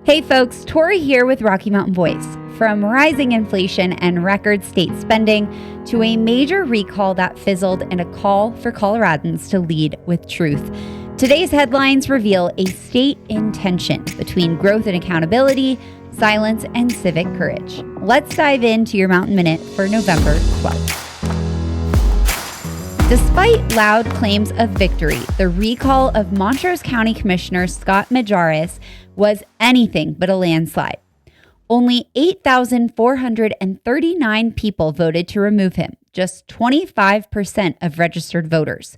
Hey folks, Tori here with Rocky Mountain Voice. From rising inflation and record state spending to a major recall that fizzled and a call for Coloradans to lead with truth. Today's headlines reveal a state in tension between growth and accountability, silence and civic courage. Let's dive into your Mountain Minute for November 12th. Despite loud claims of victory, the recall of Montrose County Commissioner Scott Mijares was anything but a landslide. Only 8,439 people voted to remove him, just 25% of registered voters.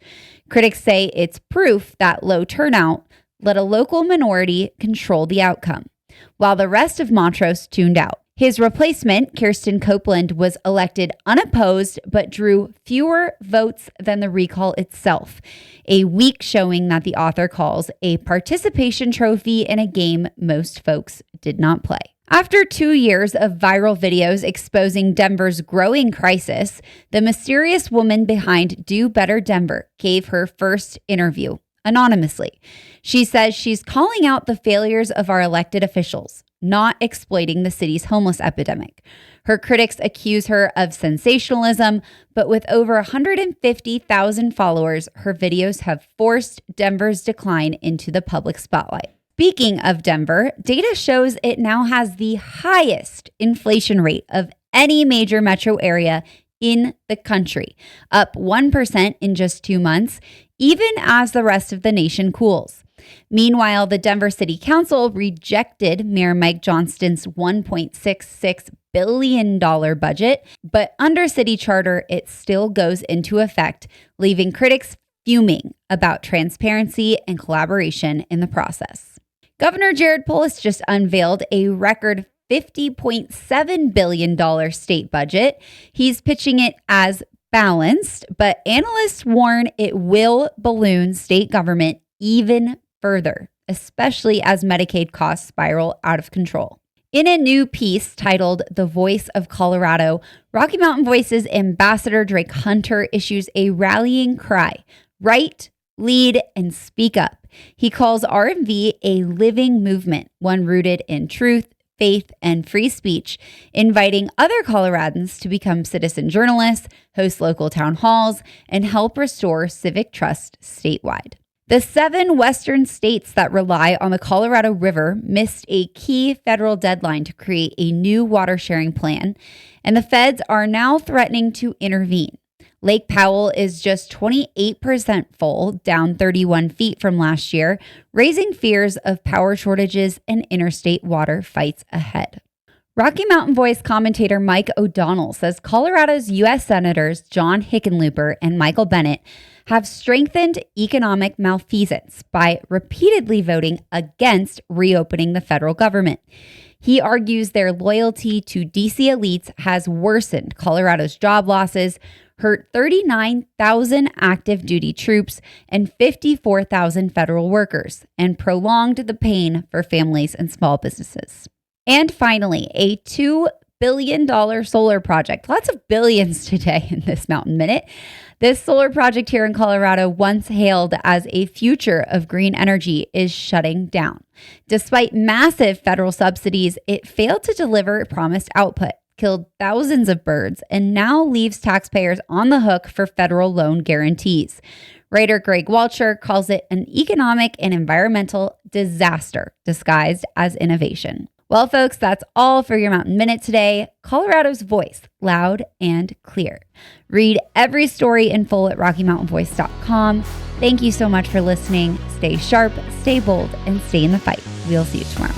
Critics say it's proof that low turnout let a local minority control the outcome, while the rest of Montrose tuned out. His replacement, Kirstin Copeland, was elected unopposed but drew fewer votes than the recall itself, a weak showing that the author calls a participation trophy in a game most folks did not play. After 2 years of viral videos exposing Denver's growing crisis, the mysterious woman behind Do Better Denver gave her first interview anonymously. She says she's calling out the failures of our elected officials, not exploiting the city's homeless epidemic. Her critics accuse her of sensationalism, but with over 150,000 followers, her videos have forced Denver's decline into the public spotlight. Speaking of Denver, data shows it now has the highest inflation rate of any major metro area in the country, up 1% in just 2 months, even as the rest of the nation cools. Meanwhile, the Denver City Council rejected Mayor Mike Johnston's $1.66 billion budget, but under city charter, it still goes into effect, leaving critics fuming about transparency and collaboration in the process. Governor Jared Polis just unveiled a record $50.7 billion state budget. He's pitching it as balanced, but analysts warn it will balloon state government even further, especially as Medicaid costs spiral out of control. In a new piece titled The Voice of Colorado, Rocky Mountain Voice's Ambassador Drake Hunter issues a rallying cry: write, lead, and speak up. He calls RMV a living movement, one rooted in truth, faith, and free speech, inviting other Coloradans to become citizen journalists, host local town halls, and help restore civic trust statewide. The 7 western states that rely on the Colorado River missed a key federal deadline to create a new water sharing plan, and the feds are now threatening to intervene. Lake Powell is just 28% full, down 31 feet from last year, raising fears of power shortages and interstate water fights ahead. Rocky Mountain Voice commentator Mike O'Donnell says Colorado's U.S. Senators John Hickenlooper and Michael Bennet have strengthened economic malfeasance by repeatedly voting against reopening the federal government. He argues their loyalty to D.C. elites has worsened Colorado's job losses, hurt 39,000 active duty troops and 54,000 federal workers, and prolonged the pain for families and small businesses. And finally, a $2 billion solar project. Lots of billions today in this Mountain Minute. This solar project here in Colorado, once hailed as a future of green energy, is shutting down. Despite massive federal subsidies, it failed to deliver promised output, killed thousands of birds, and now leaves taxpayers on the hook for federal loan guarantees. Writer Greg Walcher calls it an economic and environmental disaster disguised as innovation. Well, folks, that's all for your Mountain Minute today. Colorado's voice, loud and clear. Read every story in full at RockyMountainVoice.com. Thank you so much for listening. Stay sharp, stay bold, and stay in the fight. We'll see you tomorrow.